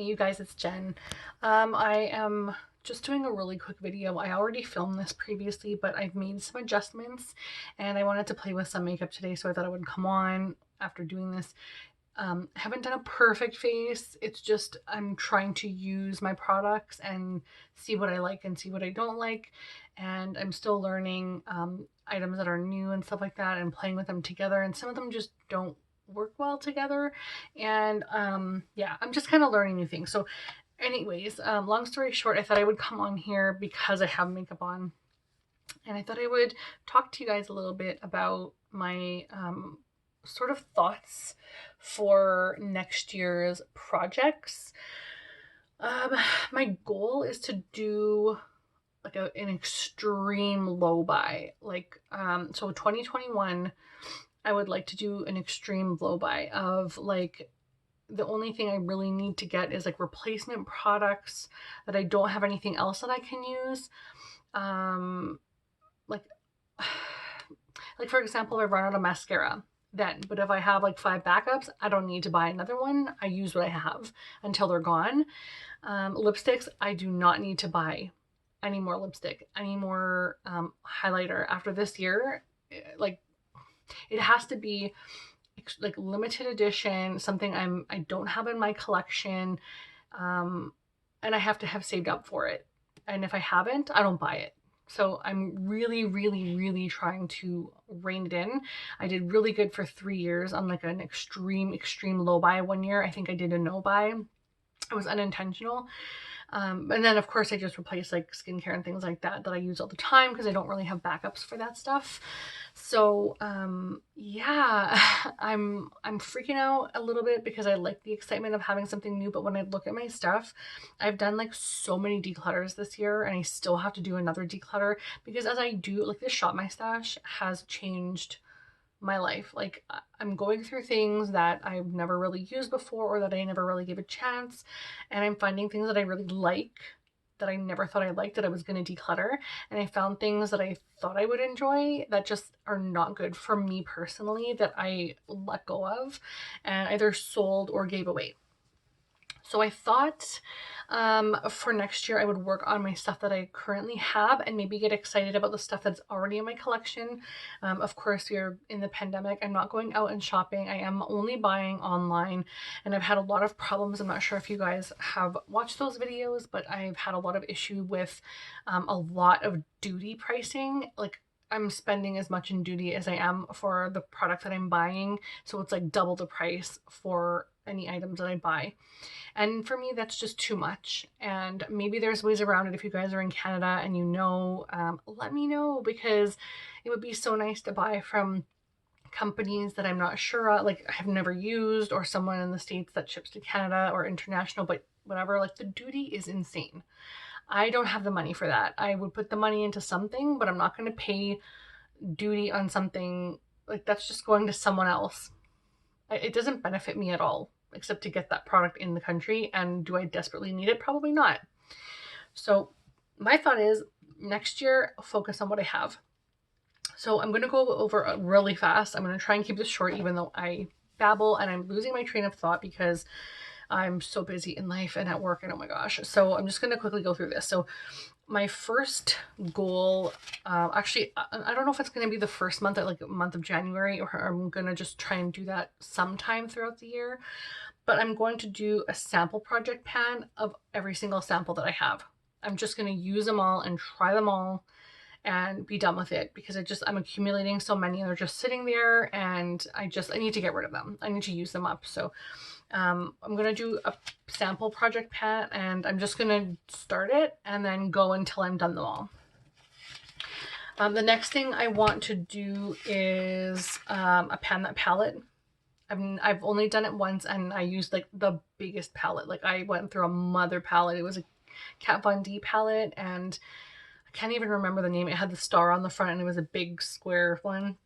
Hey you guys, it's Jen. I am just doing a really quick video. I already filmed this previously, but I've made some adjustments and I wanted to play with some makeup today, so I thought I would come on after doing this. I haven't done a perfect face. It's just I'm trying to use my products and see what I like and see what I don't like. And I'm still learning items that are new and stuff like that and playing with them together. And some of them just don't work well together. And yeah, I'm just kind of learning new things. So anyways, long story short, I thought I would come on here because I have makeup on. And I thought I would talk to you guys a little bit about my sort of thoughts for next year's projects. Um, my goal is to do like an extreme low buy. So 2021, I would like to do an extreme low buy of like the only thing I really need to get is like replacement products that I don't have anything else that I can use. Um, like like for example, if I run out of mascara, then, but if I have like 5 backups, I don't need to buy another one. I use what I have until they're gone. Lipsticks, I do not need to buy any more lipstick, any more highlighter after this year. Like it has to be like limited edition, something I don't have in my collection, and I have to have saved up for it. And if I haven't, I don't buy it. So I'm really trying to rein it in. I did really good for 3 years on like an extreme low buy. One year I think I did a no buy. It was unintentional. And then of course I just replaced like skincare and things like that I use all the time because I don't really have backups for that stuff. So yeah, I'm freaking out a little bit because I like the excitement of having something new, but when I look at my stuff, I've done like so many declutters this year and I still have to do another declutter because as I do, like this Shop My Stash has changed my life. Like I'm going through things that I've never really used before or that I never really gave a chance, and I'm finding things that I really like that I never thought I liked that I was going to declutter, and I found things that I thought I would enjoy that just are not good for me personally that I let go of and either sold or gave away. So I thought for next year I would work on my stuff that I currently have and maybe get excited about the stuff that's already in my collection. Of course, we're in the pandemic. I'm not going out and shopping. I am only buying online, and I've had a lot of problems. I'm not sure if you guys have watched those videos, but I've had a lot of issue with a lot of duty pricing. Like I'm spending as much in duty as I am for the product that I'm buying. So it's like double the price for any items that I buy. And for me, that's just too much. And maybe there's ways around it. If you guys are in Canada and you know, let me know, because it would be so nice to buy from companies that I'm not sure of, like I have never used, or someone in the States that ships to Canada or international, but whatever, like the duty is insane. I don't have the money for that. I would put the money into something, but I'm not going to pay duty on something like that's just going to someone else. It doesn't benefit me at all, except to get that product in the country. And do I desperately need it? Probably not. So my thought is next year, focus on what I have. So I'm going to go over really fast. I'm going to try and keep this short, even though I babble and I'm losing my train of thought because I'm so busy in life and at work, and oh my gosh. So I'm just going to quickly go through this. So my first goal, actually, I don't know if it's going to be the first month, like month of January, or I'm going to just try and do that sometime throughout the year. But I'm going to do a sample project pan of every single sample that I have. I'm just going to use them all and try them all and be done with it, because I'm accumulating so many and they're just sitting there, and I need to get rid of them. I need to use them up. So I'm going to do a sample project pan, and I'm just going to start it and then go until I'm done them all. The next thing I want to do is a pan that palette. I've only done it once, and I used like the biggest palette. Like I went through a mother palette. It was a Kat Von D palette, and I can't even remember the name. It had the star on the front and it was a big square one.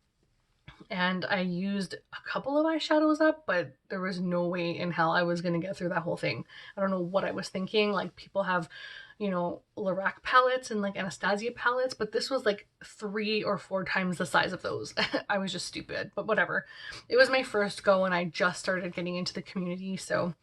And I used a couple of eyeshadows up, but there was no way in hell I was going to get through that whole thing. I don't know what I was thinking. Like people have, you know, Lorac palettes and like Anastasia palettes, but this was like 3 or 4 times the size of those. I was just stupid, but whatever. It was my first go and I just started getting into the community. So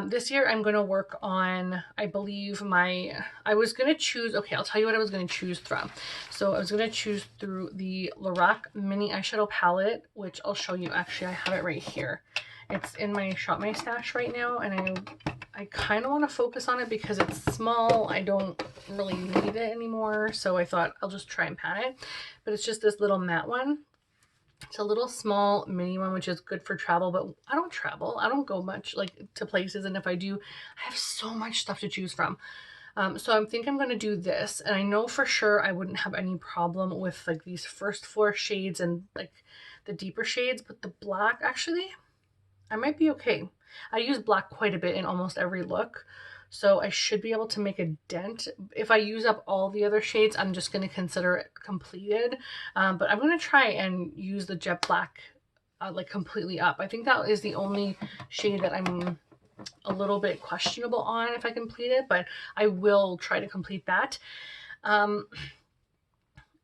This year I'm going to work on, I believe I was going to choose, okay, I'll tell you what I was going to choose from. So I was going to choose through the Lorac Mini Eyeshadow Palette, which I'll show you. Actually, I have it right here. It's in my Shop My Stash right now, and I kind of want to focus on it because it's small. I don't really need it anymore, so I thought I'll just try and pan it. But it's just this little matte one. It's a little small mini one, which is good for travel, but I don't travel. I don't go much like to places, and if I do, I have so much stuff to choose from. So I think I'm going to do this, and I know for sure I wouldn't have any problem with like these first 4 shades and like the deeper shades, but the black, actually, I might be okay. I use black quite a bit in almost every look, so I should be able to make a dent. If I use up all the other shades, I'm just going to consider it completed. But I'm going to try and use the jet black like completely up. I think that is the only shade that I'm a little bit questionable on if I complete it, but I will try to complete that.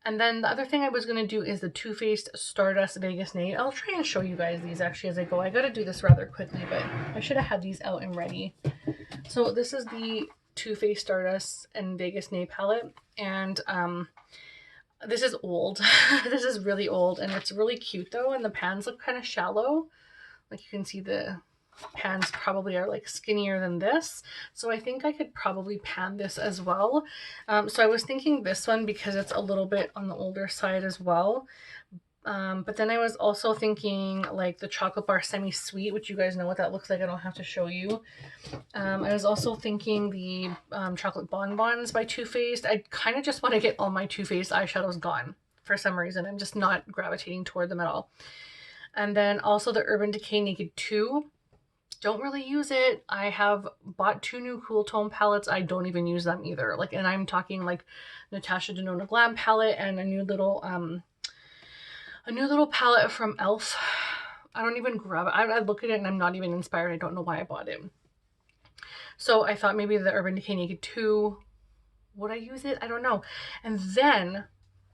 And then the other thing I was going to do is the Too Faced Stardust Vegas Nade. I'll try and show you guys these actually as I go. I got to do this rather quickly, but I should have had these out and ready. So this is the Too Faced Stardust and Vegas Nade palette. And this is old. This is really old, and it's really cute though. And the pans look kind of shallow. Like you can see the pans probably are like skinnier than this, so I think I could probably pan this as well. So I was thinking this one because it's a little bit on the older side as well, but then I was also thinking like the chocolate bar semi-sweet, which you guys know what that looks like. I don't have to show you. I was also thinking the chocolate bonbons by Too Faced. I kind of just want to get all my Too Faced eyeshadows gone for some reason. I'm just not gravitating toward them at all. And then also the Urban Decay Naked 2. Don't really use it. I have bought 2 new Cool Tone palettes. I don't even use them either. Like, and I'm talking like Natasha Denona Glam palette and a new little palette from e.l.f. I don't even grab it. I look at it and I'm not even inspired. I don't know why I bought it. So I thought maybe the Urban Decay Naked 2, would I use it? I don't know. And then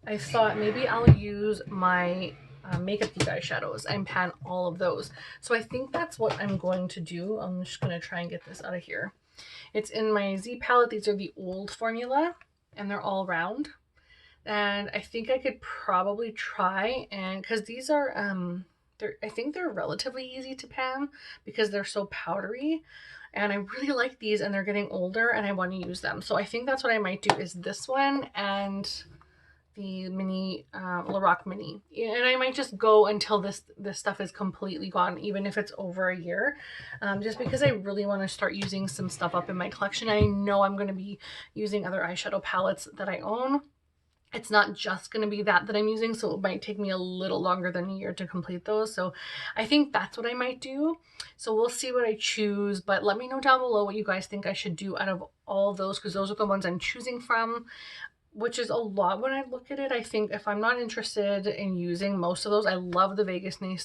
I thought maybe I'll use my Makeup Geek eyeshadows and pan all of those. So I think that's what I'm going to do. I'm just going to try and get this out of here. It's in my Z palette. These are the old formula and they're all round. And I think I could probably try, and because these are I think they're relatively easy to pan because they're so powdery, and I really like these, and they're getting older and I want to use them. So I think that's what I might do, is this one and the mini Lorac Mini, and I might just go until this stuff is completely gone, even if it's over a year, just because I really want to start using some stuff up in my collection. I know I'm going to be using other eyeshadow palettes that I own. It's not just going to be that I'm using, so it might take me a little longer than a year to complete those. So I think that's what I might do. So we'll see what I choose, but let me know down below what you guys think I should do out of all of those, because those are the ones I'm choosing from, which is a lot when I look at it. I think if I'm not interested in using most of those, I love the Vegas Nade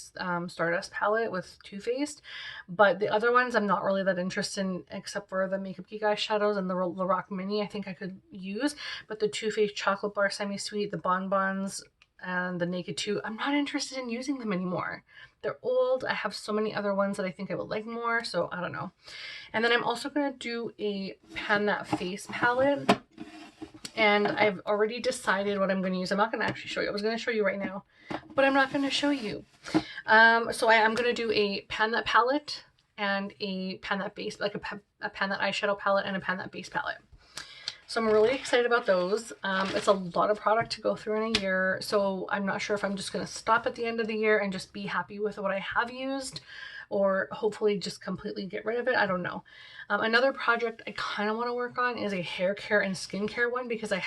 Stardust palette with Too Faced, but the other ones I'm not really that interested in, except for the Makeup Geek eyeshadows and the Lorac Mini I think I could use. But the Too Faced Chocolate Bar Semi-Sweet, the Bonbons, and the Naked 2, I'm not interested in using them anymore. They're old. I have so many other ones that I think I would like more, so I don't know. And then I'm also going to do a Pan That Face palette. And I've already decided what I'm going to use. I'm not going to actually show you. I was going to show you right now, but I'm not going to show you. So I am going to do a Pan That palette and a Pan That base, like a Pan That eyeshadow palette and a Pan That base palette. So I'm really excited about those. It's a lot of product to go through in a year, so I'm not sure if I'm just going to stop at the end of the year and just be happy with what I have used, or hopefully just completely get rid of it. I don't know. Another project I kind of want to work on is a hair care and skincare one, because I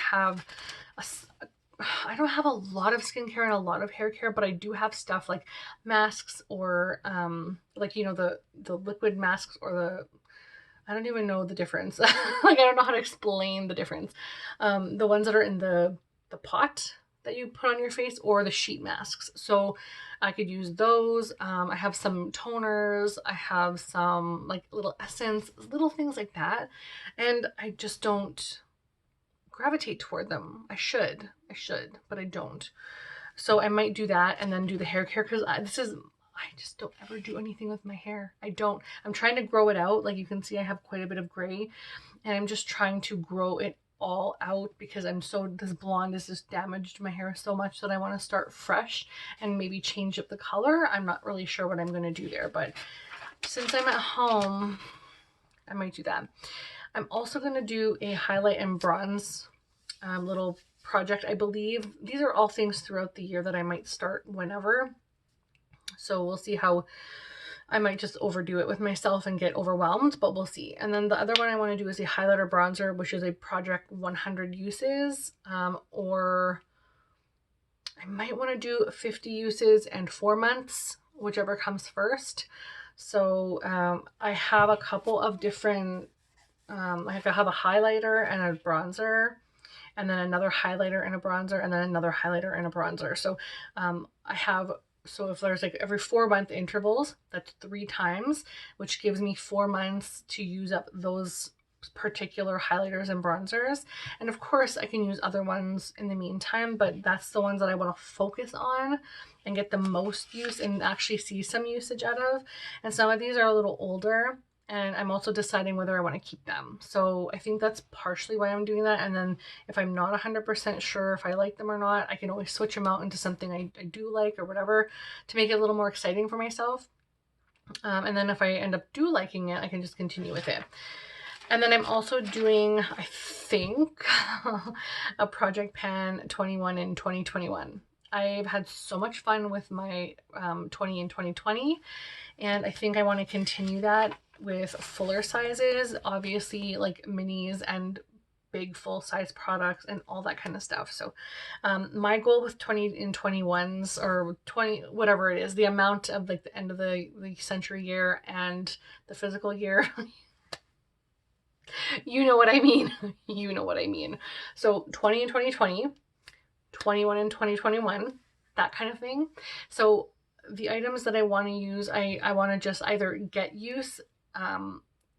don't have a lot of skincare and a lot of hair care, but I do have stuff like masks, or like, you know, the liquid masks, or the, I don't even know the difference. Like, I don't know how to explain the difference. The ones that are in the pot that you put on your face, or the sheet masks. So I could use those. I have some toners. I have some like little essence, little things like that. And I just don't gravitate toward them. I should, but I don't. So I might do that and then do the hair care, because I just don't ever do anything with my hair. I don't. I'm trying to grow it out. Like you can see I have quite a bit of gray, and I'm just trying to grow it all out because this blonde has just damaged my hair so much that I want to start fresh and maybe change up the color. I'm not really sure what I'm going to do there, but since I'm at home, I might do that. I'm also going to do a highlight and bronze little project, I believe. These are all things throughout the year that I might start whenever. So we'll see how I might just overdo it with myself and get overwhelmed, but we'll see. And then the other one I want to do is a highlighter bronzer, which is a project 100 uses, or I might want to do 50 uses and 4 months, whichever comes first. So I have a couple of different, I have a highlighter and a bronzer, and then another highlighter and a bronzer, and then another highlighter and a bronzer. So so if there's like every 4-month intervals, that's 3 times, which gives me 4 months to use up those particular highlighters and bronzers. And of course I can use other ones in the meantime, but that's the ones that I want to focus on and get the most use and actually see some usage out of. And some of these are a little older, and I'm also deciding whether I want to keep them. So I think that's partially why I'm doing that. And then if I'm not 100% sure if I like them or not, I can always switch them out into something I do like or whatever to make it a little more exciting for myself. And then if I end up liking it, I can just continue with it. And then I'm also doing, I think, a Project Pan 21 in 2021. I've had so much fun with my 20 in 2020, and I think I want to continue that with fuller sizes, obviously like minis and big full size products and all that kind of stuff. So my goal with 20 in 21s, or 20, whatever it is, the amount of like the end of the century year and the physical year, you know what I mean. You know what I mean. So 20 in 2020, 21 in 2021, that kind of thing. So the items that I want to use, I want to just either get use,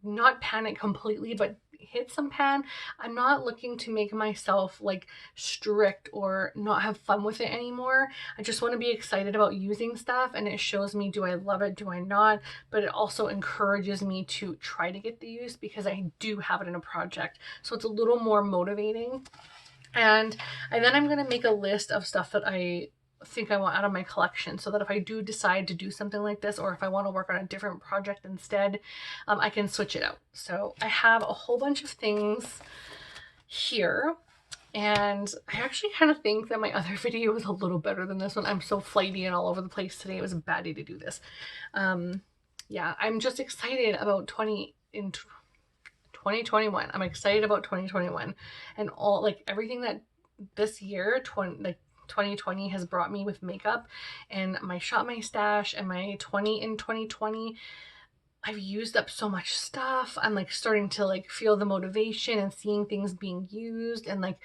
not pan it completely, but hit some pan. I'm not looking to make myself like strict or not have fun with it anymore. I just want to be excited about using stuff, and it shows me, do I love it, do I not? But it also encourages me to try to get the use because I do have it in a project. So it's a little more motivating. And then I'm going to make a list of stuff that I think I want out of my collection, so that if I do decide to do something like this, or if I want to work on a different project instead, I can switch it out. So I have a whole bunch of things here, and I actually kind of think that my other video was a little better than this one. I'm so flighty and all over the place today. It was a bad day to do this. Yeah, I'm just excited about 2021. I'm excited about 2021 and all, like, everything that this year, 2020 has brought me with makeup and my Shop My Stash and my 20 in 2020. I've used up so much stuff. I'm like starting to like feel the motivation and seeing things being used, and like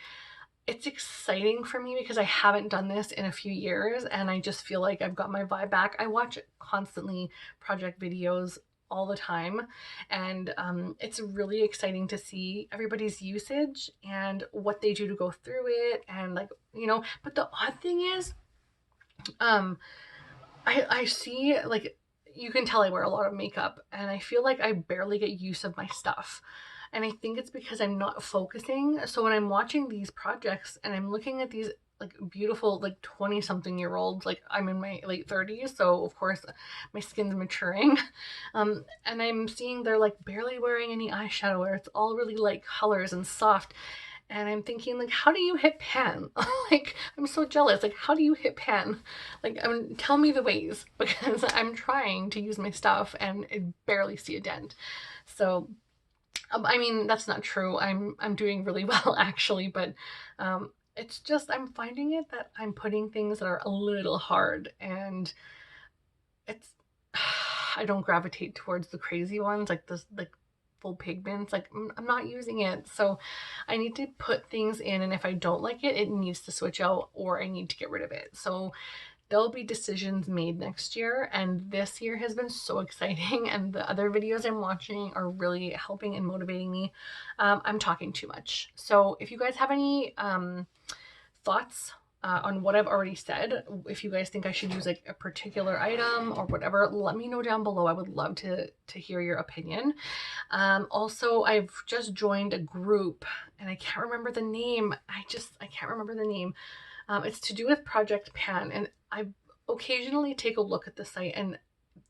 it's exciting for me because I haven't done this in a few years, and I just feel like I've got my vibe back. I watch constantly project videos all the time, and it's really exciting to see everybody's usage and what they do to go through it, and like, you know. But the odd thing is, I see, like, you can tell I wear a lot of makeup, and I feel like I barely get use of my stuff. And I think it's because I'm not focusing. So when I'm watching these projects and I'm looking at these like beautiful like 20-something year olds, like I'm in my late 30s, so of course my skin's maturing, and I'm seeing they're like barely wearing any eyeshadow, or it's all really light colors and soft, and I'm thinking, like, how do you hit pan? Like, I'm so jealous. Like, how do you hit pan? Like, tell me the ways, because I'm trying to use my stuff and I barely see a dent. So I mean, that's not true. I'm doing really well actually, but it's just, I'm finding it that I'm putting things that are a little hard, and it's I don't gravitate towards the crazy ones like this, like full pigments. Like, I'm not using it, so I need to put things in, and if I don't like it, it needs to switch out, or I need to get rid of it. So there'll be decisions made next year, and this year has been so exciting, and the other videos I'm watching are really helping and motivating me. I'm talking too much, so if you guys have any thoughts, on what I've already said. If you guys think I should use like a particular item or whatever, let me know down below. I would love to hear your opinion. Also, I've just joined a group and I can't remember the name. I can't remember the name. It's to do with Project Pan, and I occasionally take a look at the site, and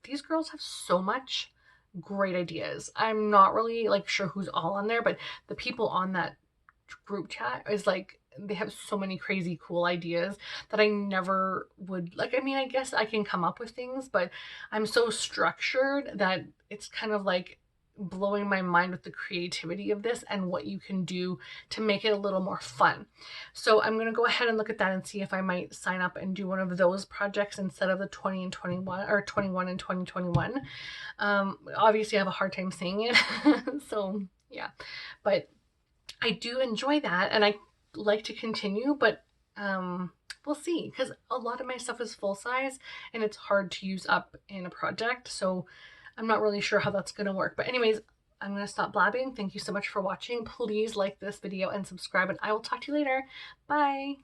these girls have so much great ideas. I'm not really like sure who's all on there, but the people on that group chat is like, they have so many crazy cool ideas that I never would like. I mean, I guess I can come up with things, but I'm so structured that it's kind of like blowing my mind with the creativity of this and what you can do to make it a little more fun. So I'm going to go ahead and look at that and see if I might sign up and do one of those projects instead of the 20 and 21 or 21 and 2021. Obviously I have a hard time saying it. So yeah, but I do enjoy that and I like to continue, but we'll see, because a lot of my stuff is full size and it's hard to use up in a project, so I'm not really sure how that's going to work. But anyways, I'm going to stop blabbing. Thank you so much for watching. Please like this video and subscribe, and I will talk to you later. Bye.